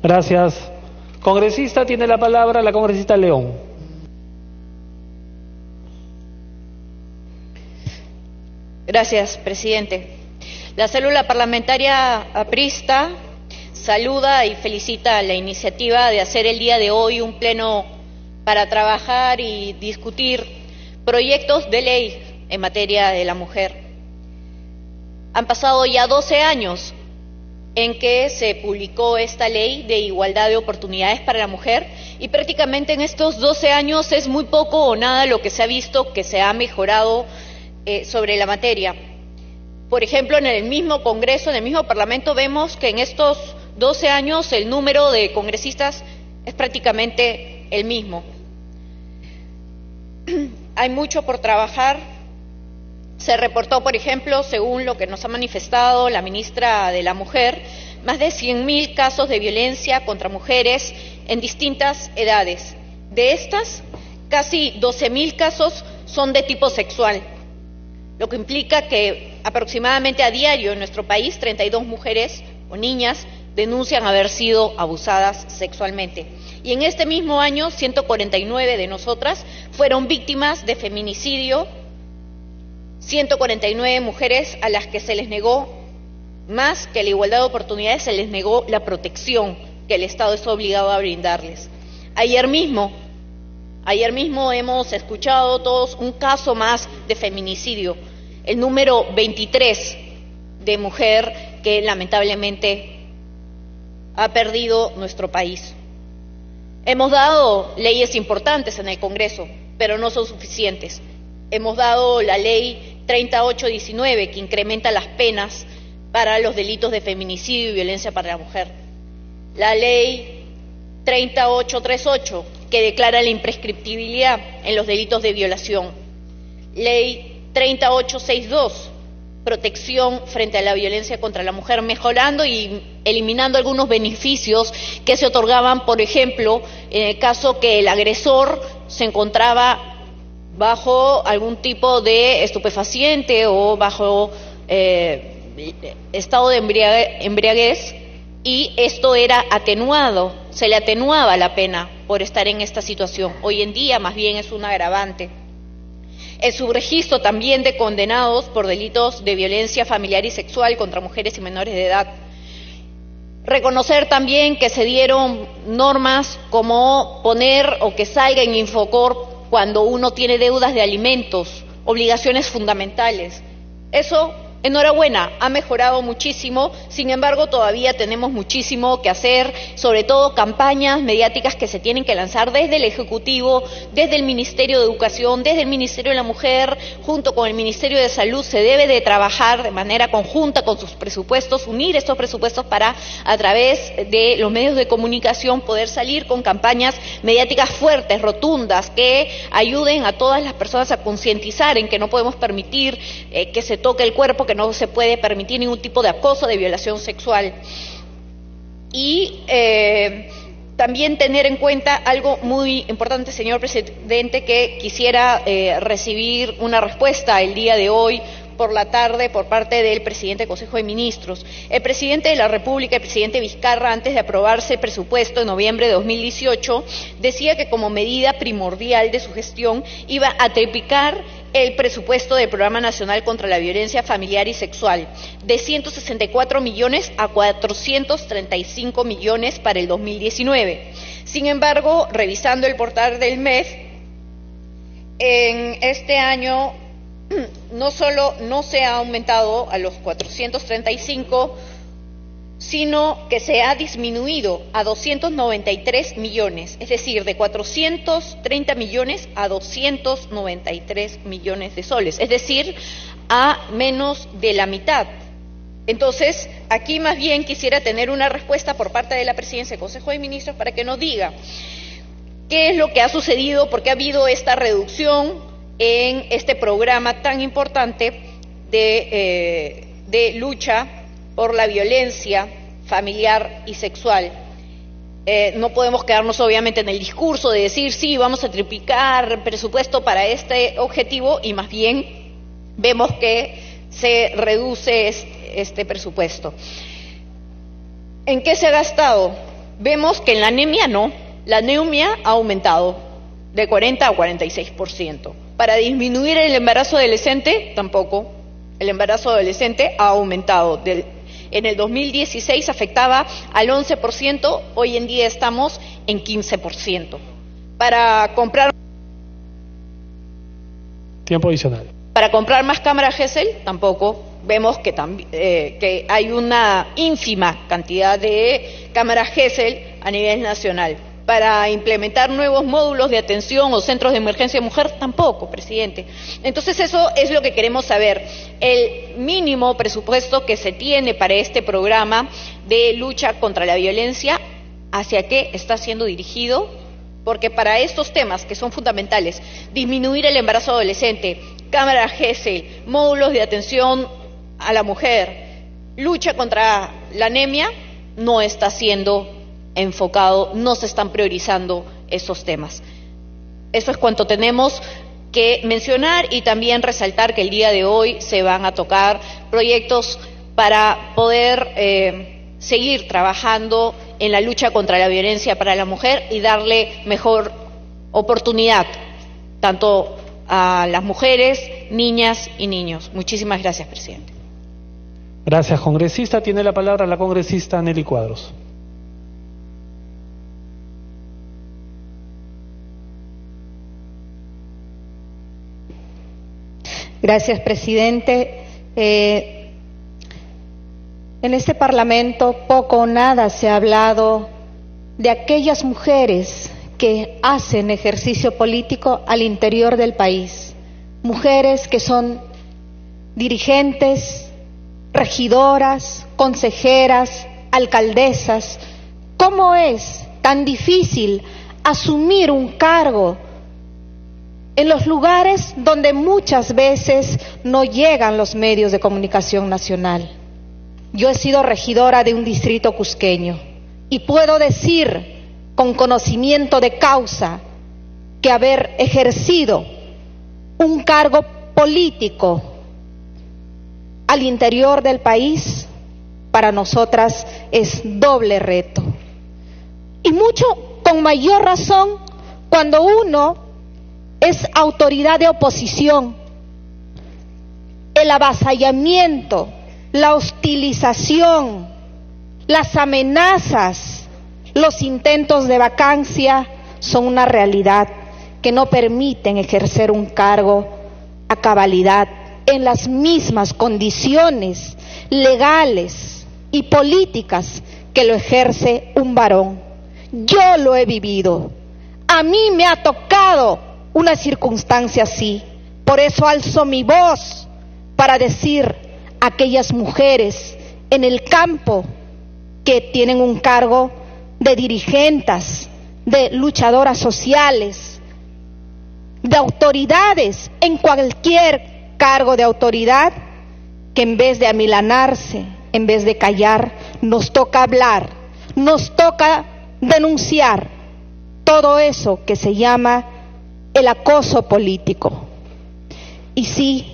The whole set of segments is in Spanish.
Gracias. Congresista, tiene la palabra la congresista León. Gracias, presidente. La célula parlamentaria aprista saluda y felicita la iniciativa de hacer el día de hoy un pleno para trabajar y discutir proyectos de ley en materia de la mujer. Han pasado ya 12 años en que se publicó esta ley de igualdad de oportunidades para la mujer y prácticamente en estos 12 años es muy poco o nada lo que se ha visto que se ha mejorado sobre la materia. Por ejemplo, en el mismo Congreso, en el mismo Parlamento, vemos que en estos 12 años el número de congresistas es prácticamente el mismo. Hay mucho por trabajar. Se reportó, por ejemplo, según lo que nos ha manifestado la ministra de la Mujer, más de 100.000 casos de violencia contra mujeres en distintas edades. De estas, casi 12.000 casos son de tipo sexual, lo que implica que aproximadamente a diario en nuestro país 32 mujeres o niñas denuncian haber sido abusadas sexualmente. Y en este mismo año, 149 de nosotras fueron víctimas de feminicidio, 149 mujeres a las que se les negó, más que la igualdad de oportunidades, se les negó la protección que el Estado está obligado a brindarles. Ayer mismo hemos escuchado todos un caso más de feminicidio, el número 23 de mujer que lamentablemente ha perdido nuestro país. Hemos dado leyes importantes en el Congreso, pero no son suficientes. Hemos dado la ley 3819, que incrementa las penas para los delitos de feminicidio y violencia para la mujer. La ley 3838, que declara la imprescriptibilidad en los delitos de violación. Ley 3862, protección frente a la violencia contra la mujer, mejorando y eliminando algunos beneficios que se otorgaban, por ejemplo, en el caso que el agresor se encontraba bajo algún tipo de estupefaciente o bajo estado de embriaguez, y esto era atenuado, se le atenuaba la pena por estar en esta situación. Hoy en día más bien es un agravante. El subregistro también de condenados por delitos de violencia familiar y sexual contra mujeres y menores de edad. Reconocer también que se dieron normas como poner o que salga en Infocorp cuando uno tiene deudas de alimentos, obligaciones fundamentales. Eso, enhorabuena, ha mejorado muchísimo, sin embargo todavía tenemos muchísimo que hacer, sobre todo campañas mediáticas que se tienen que lanzar desde el Ejecutivo, desde el Ministerio de Educación, desde el Ministerio de la Mujer, junto con el Ministerio de Salud. Se debe de trabajar de manera conjunta con sus presupuestos, unir estos presupuestos para, a través de los medios de comunicación, poder salir con campañas mediáticas fuertes, rotundas, que ayuden a todas las personas a concientizar en que no podemos permitir que se toque el cuerpo, que no se puede permitir ningún tipo de acoso, de violación sexual. Y también tener en cuenta algo muy importante, señor presidente, que quisiera recibir una respuesta el día de hoy por la tarde por parte del presidente del Consejo de Ministros. El presidente de la República, el presidente Vizcarra, antes de aprobarse el presupuesto en noviembre de 2018, decía que como medida primordial de su gestión iba a triplicar el presupuesto del Programa Nacional contra la Violencia Familiar y Sexual, de 164 millones a 435 millones para el 2019. Sin embargo, revisando el portal del MEF, en este año no solo no se ha aumentado a los 435, sino que se ha disminuido a 293 millones, es decir, de 430 millones a 293 millones de soles, es decir, a menos de la mitad. Entonces, aquí más bien quisiera tener una respuesta por parte de la Presidencia del Consejo de Ministros para que nos diga qué es lo que ha sucedido, por qué ha habido esta reducción en este programa tan importante de lucha por la violencia familiar y sexual. No podemos quedarnos obviamente en el discurso de decir sí, vamos a triplicar presupuesto para este objetivo y más bien vemos que se reduce este presupuesto. ¿En qué se ha gastado vemos que en la anemia no. La anemia ha aumentado de 40 a 46%. Para disminuir el embarazo adolescente, tampoco. El embarazo adolescente ha aumentado. En el 2016 afectaba al 11%, hoy en día estamos en 15%. Para comprar... Tiempo adicional. Para comprar más cámaras Gesell, tampoco. Vemos que hay una ínfima cantidad de cámaras Gesell a nivel nacional. Para implementar nuevos módulos de atención o centros de emergencia de mujer, tampoco, presidente. Entonces eso es lo que queremos saber. El mínimo presupuesto que se tiene para este programa de lucha contra la violencia, ¿hacia qué está siendo dirigido? Porque para estos temas que son fundamentales, disminuir el embarazo adolescente, cámaras Gesell, módulos de atención a la mujer, lucha contra la anemia, no está siendo enfocado, no se están priorizando esos temas. Eso es cuanto tenemos que mencionar y también resaltar que el día de hoy se van a tocar proyectos para poder seguir trabajando en la lucha contra la violencia para la mujer y darle mejor oportunidad tanto a las mujeres, niñas y niños. Muchísimas gracias, presidente. Gracias, congresista. Tiene la palabra la congresista Nelly Cuadros. Gracias, presidente. En este Parlamento poco o nada se ha hablado de aquellas mujeres que hacen ejercicio político al interior del país. Mujeres que son dirigentes, regidoras, consejeras, alcaldesas. ¿Cómo es tan difícil asumir un cargo en los lugares donde muchas veces no llegan los medios de comunicación nacional? Yo he sido regidora de un distrito cusqueño y puedo decir con conocimiento de causa que haber ejercido un cargo político al interior del país para nosotras es doble reto. Y mucho con mayor razón cuando uno es autoridad de oposición. El avasallamiento, la hostilización, las amenazas, los intentos de vacancia son una realidad que no permiten ejercer un cargo a cabalidad en las mismas condiciones legales y políticas que lo ejerce un varón. Yo lo he vivido. A mí me ha tocado una circunstancia así. Por eso alzo mi voz para decir a aquellas mujeres en el campo que tienen un cargo de dirigentes, de luchadoras sociales, de autoridades, en cualquier cargo de autoridad, que en vez de amilanarse, en vez de callar, nos toca hablar, nos toca denunciar todo eso que se llama el acoso político. Y sí,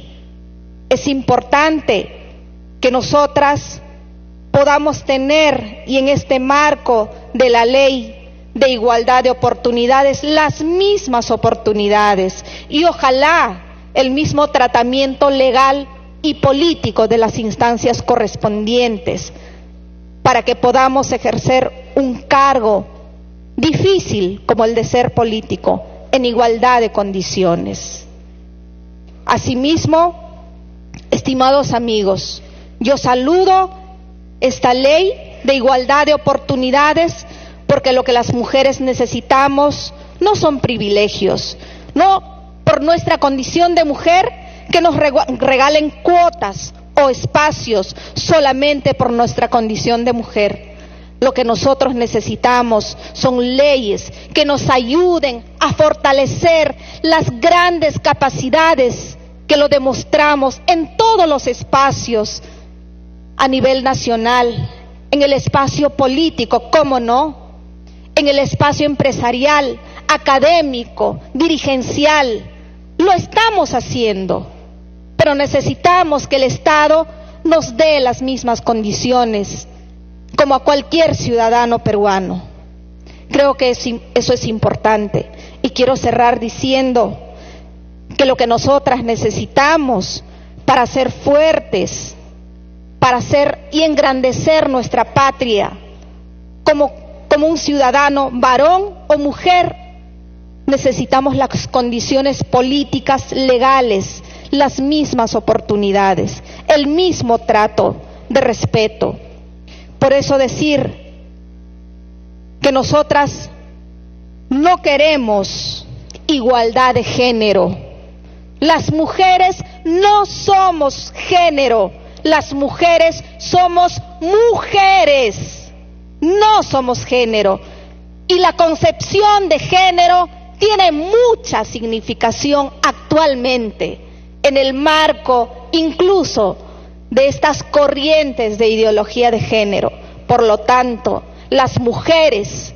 es importante que nosotras podamos tener, y en este marco de la ley de igualdad de oportunidades, las mismas oportunidades y ojalá el mismo tratamiento legal y político de las instancias correspondientes para que podamos ejercer un cargo difícil como el de ser político en igualdad de condiciones. Asimismo, estimados amigos, yo saludo esta ley de igualdad de oportunidades porque lo que las mujeres necesitamos no son privilegios, no por nuestra condición de mujer que nos regalen cuotas o espacios solamente por nuestra condición de mujer. Lo que nosotros necesitamos son leyes que nos ayuden a fortalecer las grandes capacidades que lo demostramos en todos los espacios a nivel nacional, en el espacio político, ¿cómo no? En el espacio empresarial, académico, dirigencial. Lo estamos haciendo, pero necesitamos que el Estado nos dé las mismas condiciones como a cualquier ciudadano peruano. Creo que eso es importante. Y quiero cerrar diciendo que lo que nosotras necesitamos para ser fuertes, para ser y engrandecer nuestra patria como un ciudadano varón o mujer, necesitamos las condiciones políticas legales, las mismas oportunidades, el mismo trato de respeto. Por eso decir que nosotras no queremos igualdad de género. Las mujeres no somos género, las mujeres somos mujeres, no somos género. Y la concepción de género tiene mucha significación actualmente en el marco incluso de estas corrientes de ideología de género. Por lo tanto, las mujeres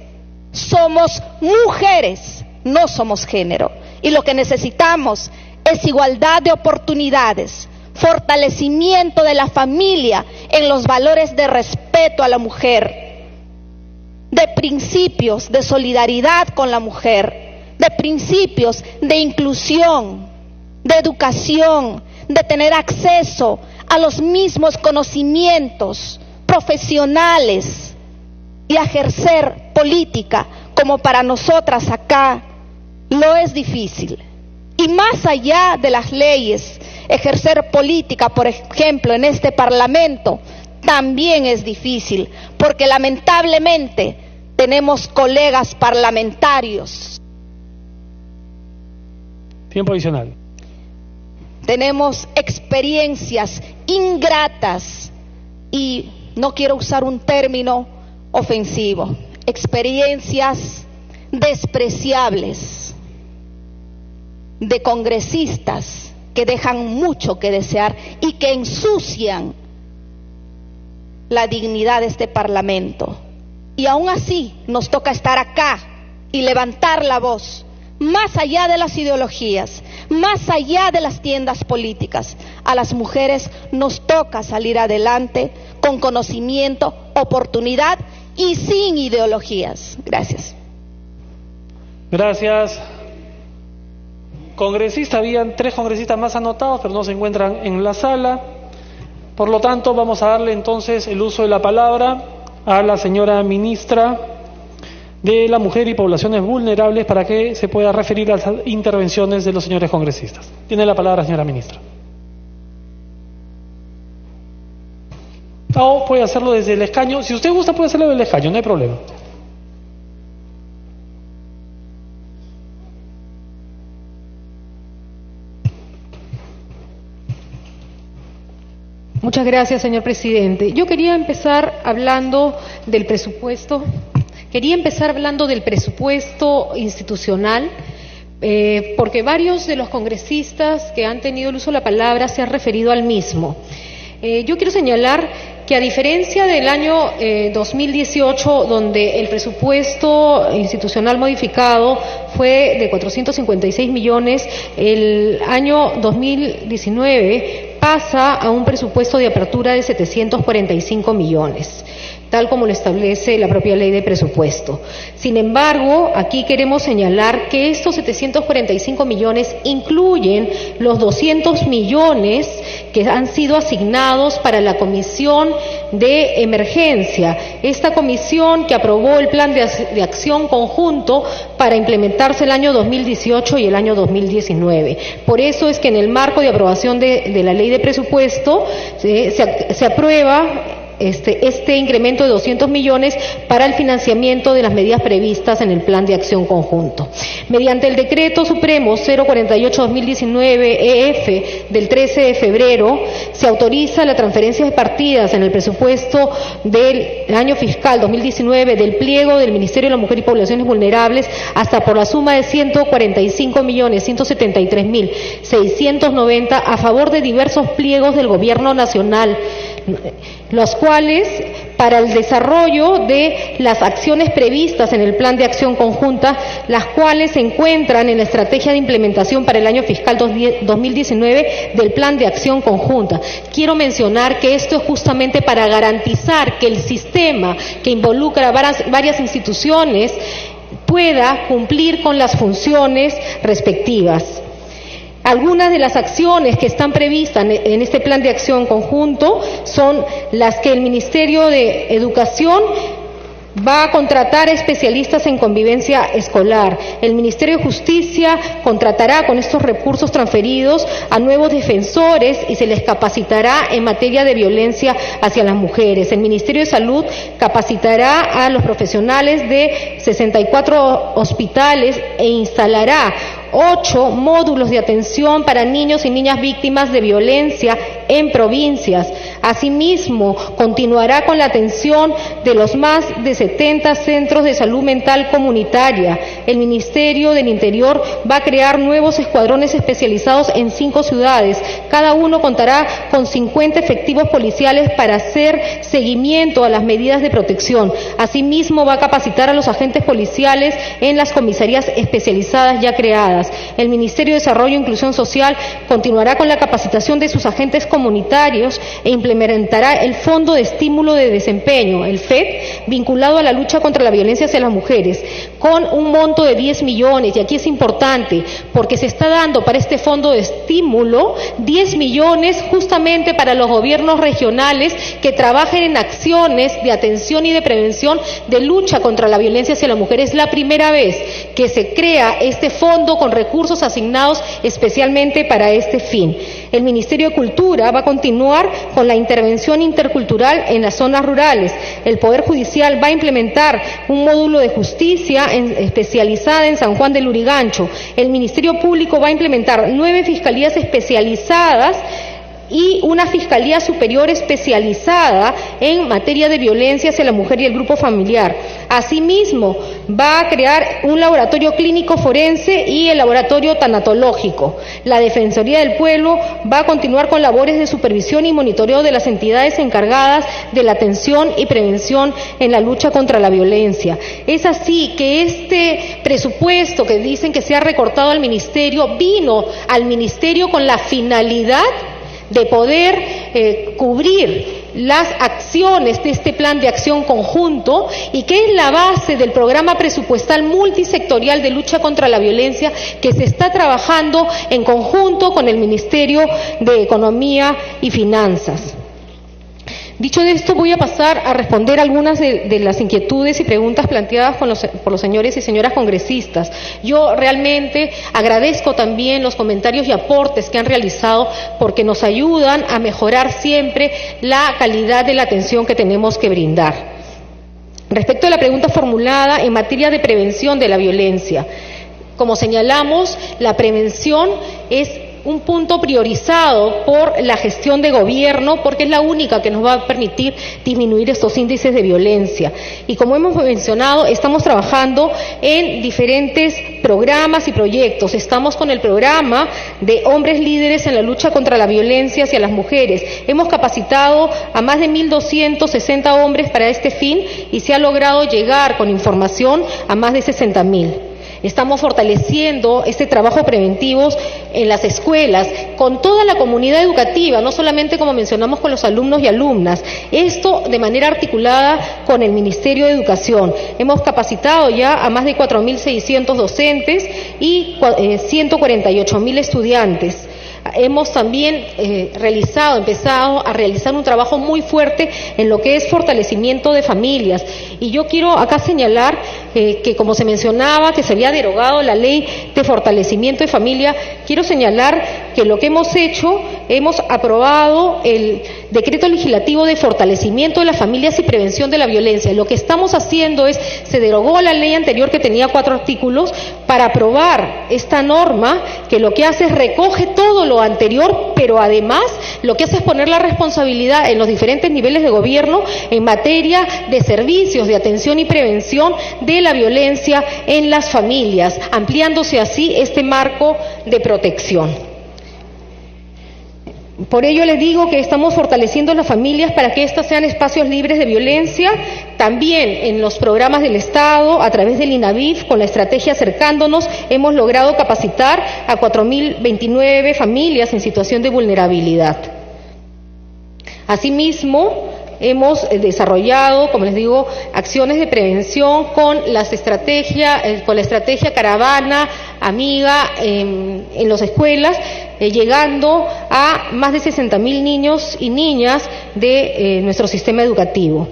somos mujeres, no somos género. Y lo que necesitamos es igualdad de oportunidades, fortalecimiento de la familia en los valores de respeto a la mujer, de principios de solidaridad con la mujer, de principios de inclusión, de educación, de tener acceso a los mismos conocimientos profesionales y a ejercer política como para nosotras acá lo es difícil. Y más allá de las leyes, ejercer política, por ejemplo, en este Parlamento, también es difícil, porque lamentablemente tenemos colegas parlamentarios. Tiempo adicional. Tenemos experiencias ingratas, y no quiero usar un término ofensivo, experiencias despreciables de congresistas que dejan mucho que desear y que ensucian la dignidad de este Parlamento. Y aún así nos toca estar acá y levantar la voz, más allá de las ideologías, más allá de las tiendas políticas. A las mujeres nos toca salir adelante con conocimiento, oportunidad y sin ideologías. Gracias. Gracias. Congresista, habían 3 congresistas más anotados, pero no se encuentran en la sala. Por lo tanto, vamos a darle entonces el uso de la palabra a la señora ministra de la Mujer y Poblaciones Vulnerables para que se pueda referir a las intervenciones de los señores congresistas. Tiene la palabra, señora ministra. O puede hacerlo desde el escaño. Si usted gusta, puede hacerlo desde el escaño, no hay problema. Muchas gracias, señor presidente. Yo quería empezar hablando del presupuesto. Institucional, porque varios de los congresistas que han tenido el uso de la palabra se han referido al mismo. Yo quiero señalar que a diferencia del año 2018, donde el presupuesto institucional modificado fue de 456 millones, el año 2019 pasa a un presupuesto de apertura de 745 millones. Tal como lo establece la propia ley de presupuesto. Sin embargo, aquí queremos señalar que estos 745 millones incluyen los 200 millones que han sido asignados para la Comisión de Emergencia, esta comisión que aprobó el Plan de Acción Conjunto para implementarse el año 2018 y el año 2019. Por eso es que en el marco de aprobación de la ley de presupuesto se aprueba este incremento de 200 millones para el financiamiento de las medidas previstas en el Plan de Acción Conjunto. Mediante el Decreto Supremo 048-2019-EF del 13 de febrero, se autoriza la transferencia de partidas en el presupuesto del año fiscal 2019 del pliego del Ministerio de la Mujer y Poblaciones Vulnerables hasta por la suma de 145.173.690 a favor de diversos pliegos del Gobierno Nacional los cuales para el desarrollo de las acciones previstas en el Plan de Acción Conjunta, las cuales se encuentran en la estrategia de implementación para el año fiscal 2019 del Plan de Acción Conjunta. Quiero mencionar que esto es justamente para garantizar que el sistema que involucra varias instituciones pueda cumplir con las funciones respectivas. Algunas de las acciones que están previstas en este plan de acción conjunto son las que el Ministerio de Educación va a contratar especialistas en convivencia escolar. El Ministerio de Justicia contratará con estos recursos transferidos a nuevos defensores y se les capacitará en materia de violencia hacia las mujeres. El Ministerio de Salud capacitará a los profesionales de 64 hospitales e instalará 8 módulos de atención para niños y niñas víctimas de violencia en provincias. Asimismo, continuará con la atención de los más de 70 centros de salud mental comunitaria. El Ministerio del Interior va a crear nuevos escuadrones especializados en 5 ciudades. Cada uno contará con 50 efectivos policiales para hacer seguimiento a las medidas de protección. Asimismo, va a capacitar a los agentes policiales en las comisarías especializadas ya creadas. El Ministerio de Desarrollo e Inclusión Social continuará con la capacitación de sus agentes comunitarios e implementará el Fondo de Estímulo de Desempeño, el FED, vinculado a la lucha contra la violencia hacia las mujeres, con un monto de 10 millones. Y aquí es importante, porque se está dando para este fondo de estímulo 10 millones justamente para los gobiernos regionales que trabajen en acciones de atención y de prevención de lucha contra la violencia hacia las mujeres. Es la primera vez que se crea este fondo con recursos asignados especialmente para este fin. El Ministerio de Cultura va a continuar con la intervención intercultural en las zonas rurales. El Poder Judicial va a implementar un módulo de justicia especializada en San Juan del Lurigancho. El Ministerio Público va a implementar 9 fiscalías especializadas y una Fiscalía Superior especializada en materia de violencia hacia la mujer y el grupo familiar. Asimismo, va a crear un laboratorio clínico forense y el laboratorio tanatológico. La Defensoría del Pueblo va a continuar con labores de supervisión y monitoreo de las entidades encargadas de la atención y prevención en la lucha contra la violencia. Es así que este presupuesto que dicen que se ha recortado al Ministerio, vino al Ministerio con la finalidad de poder cubrir las acciones de este plan de acción conjunto y que es la base del programa presupuestal multisectorial de lucha contra la violencia que se está trabajando en conjunto con el Ministerio de Economía y Finanzas. Dicho esto, voy a pasar a responder algunas de las inquietudes y preguntas planteadas por los señores y señoras congresistas. Yo realmente agradezco también los comentarios y aportes que han realizado porque nos ayudan a mejorar siempre la calidad de la atención que tenemos que brindar. Respecto a la pregunta formulada en materia de prevención de la violencia, como señalamos, la prevención es un punto priorizado por la gestión de gobierno porque es la única que nos va a permitir disminuir estos índices de violencia. Y como hemos mencionado, estamos trabajando en diferentes programas y proyectos. Estamos con el programa de hombres líderes en la lucha contra la violencia hacia las mujeres. Hemos capacitado a más de 1.260 hombres para este fin y se ha logrado llegar con información a más de 60.000. Estamos fortaleciendo este trabajo preventivo en las escuelas, con toda la comunidad educativa, no solamente como mencionamos con los alumnos y alumnas, esto de manera articulada con el Ministerio de Educación. Hemos capacitado ya a más de 4.600 docentes y 148.000 estudiantes. Hemos también empezado a realizar un trabajo muy fuerte en lo que es fortalecimiento de familias. Y yo quiero acá señalar que como se mencionaba que se había derogado la ley de fortalecimiento de familia, quiero señalar que lo que hemos hecho, hemos aprobado el decreto legislativo de fortalecimiento de las familias y prevención de la violencia. Lo que estamos haciendo es, se derogó la ley anterior que tenía 4 artículos para aprobar esta norma que lo que hace es recoge todo lo anterior, pero además lo que hace es poner la responsabilidad en los diferentes niveles de gobierno en materia de servicios de atención y prevención de la violencia en las familias, ampliándose así este marco de protección. Por ello les digo que estamos fortaleciendo las familias para que éstas sean espacios libres de violencia, también en los programas del Estado, a través del INAVIF, con la estrategia Acercándonos, hemos logrado capacitar a 4.029 familias en situación de vulnerabilidad. Asimismo, hemos desarrollado, como les digo, acciones de prevención con la estrategia Caravana Amiga en las escuelas, llegando a más de 60.000 niños y niñas de nuestro sistema educativo.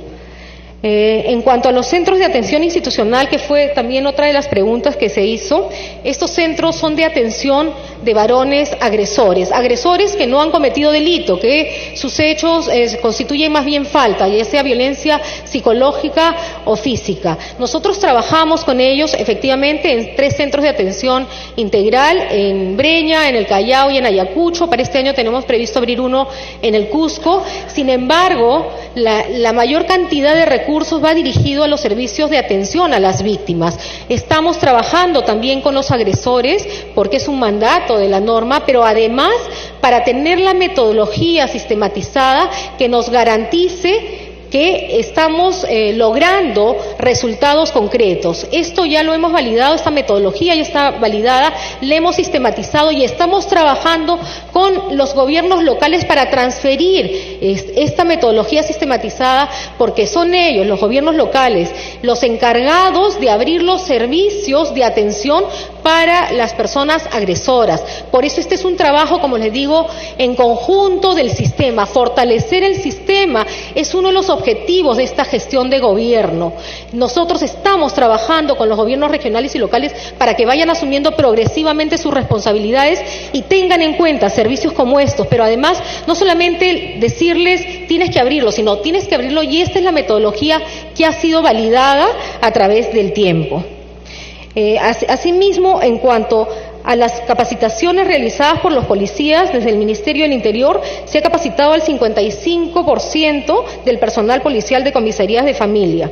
En cuanto a los centros de atención institucional, que fue también otra de las preguntas que se hizo, estos centros son de atención de varones agresores que no han cometido delito, que sus hechos constituyen más bien falta, ya sea violencia psicológica o física. Nosotros trabajamos con ellos efectivamente en 3 centros de atención integral, en Breña, en el Callao y en Ayacucho. Para este año tenemos previsto abrir uno en el Cusco. Sin embargo, la mayor cantidad de recursos va dirigido a los servicios de atención a las víctimas. Estamos trabajando también con los agresores, porque es un mandato de la norma, pero además para tener la metodología sistematizada que nos garantice que estamos logrando resultados concretos. Esto ya lo hemos validado, esta metodología ya está validada, la hemos sistematizado y estamos trabajando con los gobiernos locales para transferir esta metodología sistematizada, porque son ellos, los gobiernos locales, los encargados de abrir los servicios de atención para las personas agresoras. Por eso este es un trabajo, como les digo, en conjunto del sistema. Fortalecer el sistema es uno de los objetivos de esta gestión de gobierno. Nosotros estamos trabajando con los gobiernos regionales y locales para que vayan asumiendo progresivamente sus responsabilidades y tengan en cuenta servicios como estos, pero además no solamente decirles tienes que abrirlo, sino tienes que abrirlo, y esta es la metodología que ha sido validada a través del tiempo. Asimismo, en cuanto a las capacitaciones realizadas por los policías, desde el Ministerio del Interior se ha capacitado al 55% del personal policial de comisarías de familia.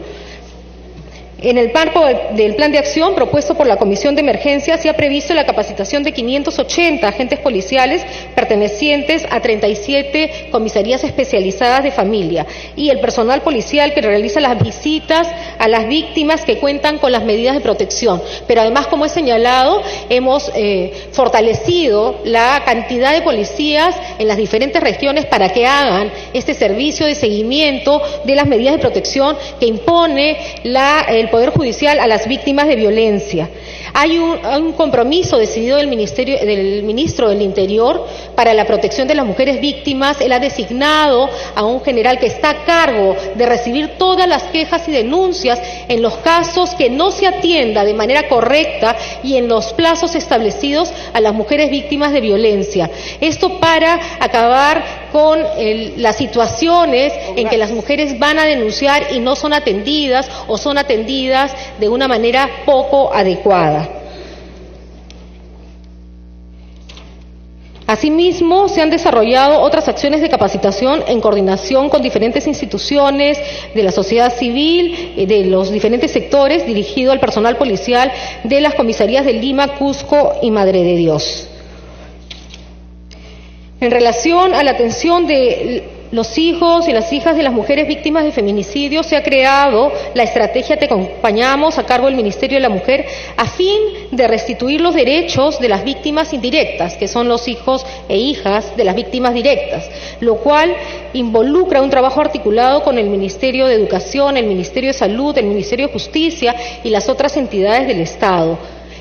En el marco del plan de acción propuesto por la Comisión de Emergencia se ha previsto la capacitación de 580 agentes policiales pertenecientes a 37 comisarías especializadas de familia, y el personal policial que realiza las visitas a las víctimas que cuentan con las medidas de protección. Pero además, como he señalado, hemos fortalecido la cantidad de policías en las diferentes regiones para que hagan este servicio de seguimiento de las medidas de protección que impone el Poder Judicial a las víctimas de violencia. Hay un compromiso decidido del Ministro del Interior para la protección de las mujeres víctimas. Él ha designado a un general que está a cargo de recibir todas las quejas y denuncias en los casos que no se atienda de manera correcta y en los plazos establecidos a las mujeres víctimas de violencia. Esto para acabar con las situaciones en que las mujeres van a denunciar y no son atendidas o son atendidas de una manera poco adecuada. Asimismo, se han desarrollado otras acciones de capacitación en coordinación con diferentes instituciones de la sociedad civil, de los diferentes sectores, dirigido al personal policial de las comisarías de Lima, Cusco y Madre de Dios. En relación a la atención de los hijos y las hijas de las mujeres víctimas de feminicidio, se ha creado la estrategia Te Acompañamos, a cargo del Ministerio de la Mujer, a fin de restituir los derechos de las víctimas indirectas, que son los hijos e hijas de las víctimas directas, lo cual involucra un trabajo articulado con el Ministerio de Educación, el Ministerio de Salud, el Ministerio de Justicia y las otras entidades del Estado.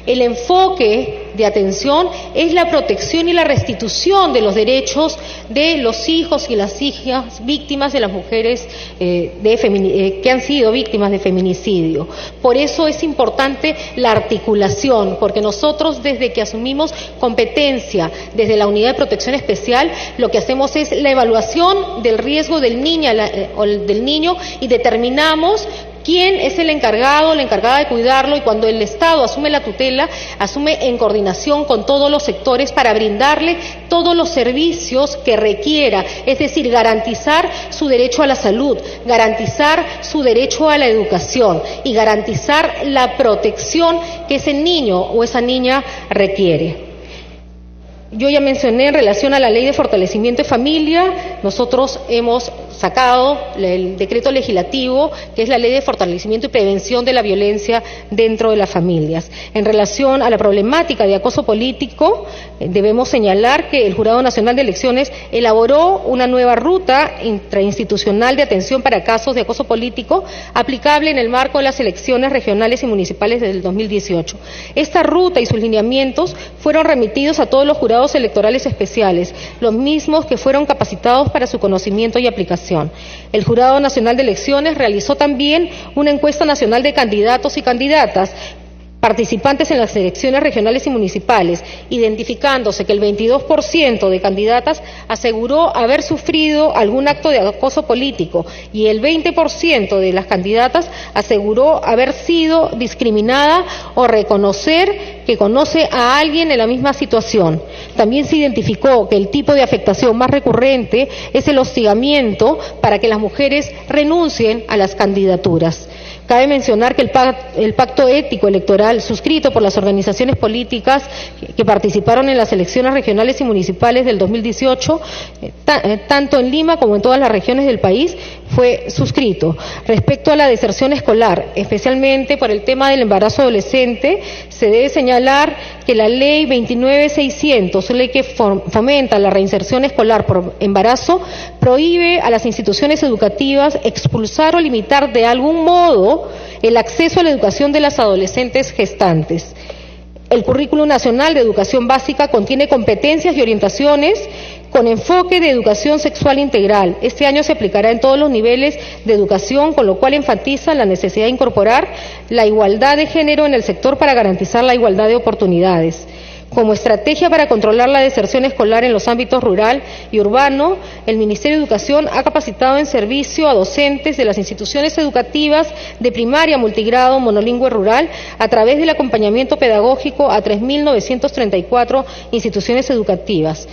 El enfoque de atención es la protección y la restitución de los derechos de los hijos y las hijas víctimas de las mujeres que han sido víctimas de feminicidio. Por eso es importante la articulación, porque nosotros, desde que asumimos competencia desde la Unidad de Protección Especial, lo que hacemos es la evaluación del riesgo del niño y determinamos quién es el encargado o la encargada de cuidarlo, y cuando el Estado asume la tutela, asume en coordinación con todos los sectores para brindarle todos los servicios que requiera, es decir, garantizar su derecho a la salud, garantizar su derecho a la educación y garantizar la protección que ese niño o esa niña requiere. Yo ya mencioné en relación a la Ley de Fortalecimiento de Familia, nosotros hemos sacado el decreto legislativo, que es la Ley de Fortalecimiento y Prevención de la Violencia dentro de las familias. En relación a la problemática de acoso político, debemos señalar que el Jurado Nacional de Elecciones elaboró una nueva ruta intrainstitucional de atención para casos de acoso político aplicable en el marco de las elecciones regionales y municipales del 2018. Esta ruta y sus lineamientos fueron remitidos a todos los jurados electorales especiales, los mismos que fueron capacitados para su conocimiento y aplicación. El Jurado Nacional de Elecciones realizó también una encuesta nacional de candidatos y candidatas participantes en las elecciones regionales y municipales, identificándose que el 22% de candidatas aseguró haber sufrido algún acto de acoso político y el 20% de las candidatas aseguró haber sido discriminada o reconocer que conoce a alguien en la misma situación. También se identificó que el tipo de afectación más recurrente es el hostigamiento para que las mujeres renuncien a las candidaturas. Cabe mencionar que el pacto ético electoral suscrito por las organizaciones políticas que participaron en las elecciones regionales y municipales del 2018, tanto en Lima como en todas las regiones del país, fue suscrito. Respecto a la deserción escolar, especialmente por el tema del embarazo adolescente, se debe señalar que la Ley 29.600, ley que fomenta la reinserción escolar por embarazo, prohíbe a las instituciones educativas expulsar o limitar de algún modo el acceso a la educación de las adolescentes gestantes. El Currículum Nacional de Educación Básica contiene competencias y orientaciones con enfoque de educación sexual integral. Este año se aplicará en todos los niveles de educación, con lo cual enfatiza la necesidad de incorporar la igualdad de género en el sector para garantizar la igualdad de oportunidades. Como estrategia para controlar la deserción escolar en los ámbitos rural y urbano, el Ministerio de Educación ha capacitado en servicio a docentes de las instituciones educativas de primaria multigrado monolingüe rural a través del acompañamiento pedagógico a 3.934 instituciones educativas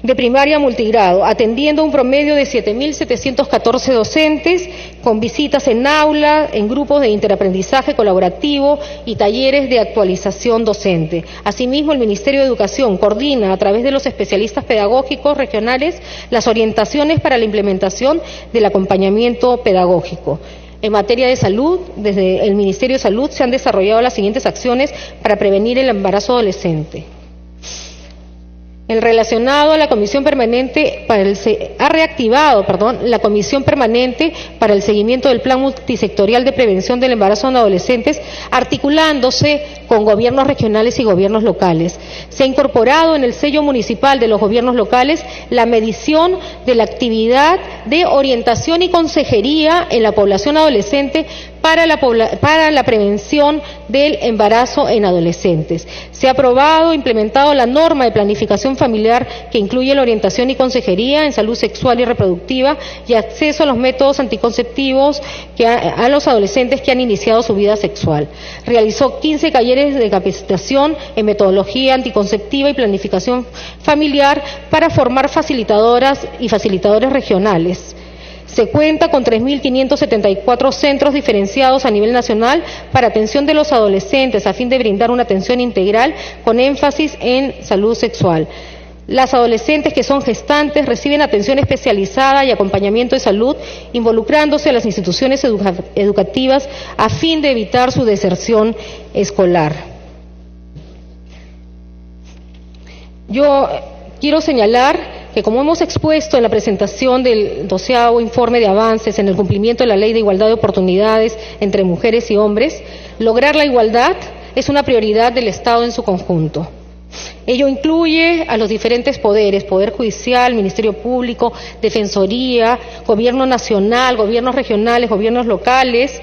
de primaria multigrado, atendiendo un promedio de 7.714 docentes, con visitas en aula, en grupos de interaprendizaje colaborativo y talleres de actualización docente. Asimismo, el Ministerio de Educación coordina a través de los especialistas pedagógicos regionales las orientaciones para la implementación del acompañamiento pedagógico. En materia de salud, desde el Ministerio de Salud se han desarrollado las siguientes acciones para prevenir el embarazo adolescente. En relacionado a la Comisión Permanente ha reactivado la Comisión Permanente para el seguimiento del Plan Multisectorial de Prevención del Embarazo en Adolescentes, articulándose con gobiernos regionales y gobiernos locales. Se ha incorporado en el sello municipal de los gobiernos locales la medición de la actividad de orientación y consejería en la población adolescente para la prevención del embarazo en adolescentes. Se ha aprobado e implementado la norma de planificación familiar que incluye la orientación y consejería en salud sexual y reproductiva y acceso a los métodos anticonceptivos a los adolescentes que han iniciado su vida sexual. Realizó 15 talleres de capacitación en metodología anticonceptiva y planificación familiar para formar facilitadoras y facilitadores regionales. Se cuenta con 3.574 centros diferenciados a nivel nacional para atención de los adolescentes a fin de brindar una atención integral con énfasis en salud sexual. Las adolescentes que son gestantes reciben atención especializada y acompañamiento de salud, involucrándose a las instituciones educativas a fin de evitar su deserción escolar. Yo quiero señalar que, como hemos expuesto en la presentación del 12º informe de avances en el cumplimiento de la Ley de Igualdad de Oportunidades entre mujeres y hombres, lograr la igualdad es una prioridad del Estado en su conjunto. Ello incluye a los diferentes poderes, Poder Judicial, Ministerio Público, Defensoría, Gobierno Nacional, gobiernos regionales, gobiernos locales,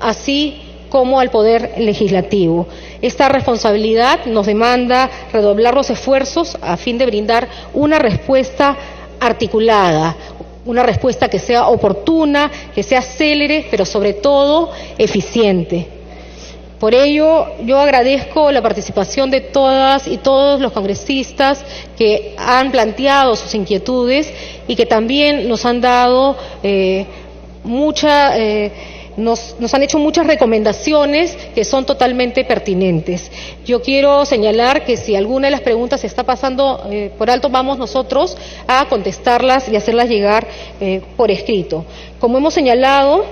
así como al Poder Legislativo. Esta responsabilidad nos demanda redoblar los esfuerzos a fin de brindar una respuesta articulada, una respuesta que sea oportuna, que sea célere, pero sobre todo eficiente. Por ello, yo agradezco la participación de todas y todos los congresistas que han planteado sus inquietudes y que también nos han dado mucha nos han hecho muchas recomendaciones que son totalmente pertinentes. Yo quiero señalar que si alguna de las preguntas se está pasando por alto, vamos nosotros a contestarlas y hacerlas llegar por escrito. Como hemos señalado,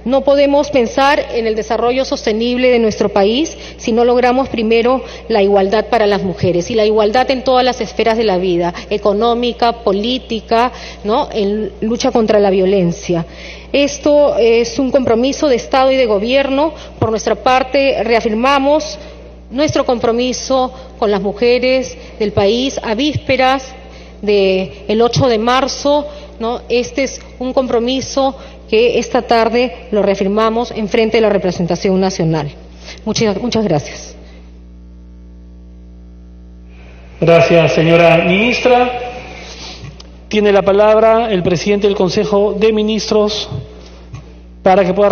no podemos pensar en el desarrollo sostenible de nuestro país si no logramos primero la igualdad para las mujeres, y la igualdad en todas las esferas de la vida, económica, política, ¿no?, en lucha contra la violencia. Esto es un compromiso de Estado y de Gobierno. Por nuestra parte, reafirmamos nuestro compromiso con las mujeres del país a vísperas del 8 de marzo, ¿no? Este es un compromiso que esta tarde lo reafirmamos en frente de la representación nacional. Muchas gracias. Gracias, señora ministra. Tiene la palabra el presidente del Consejo de Ministros para que pueda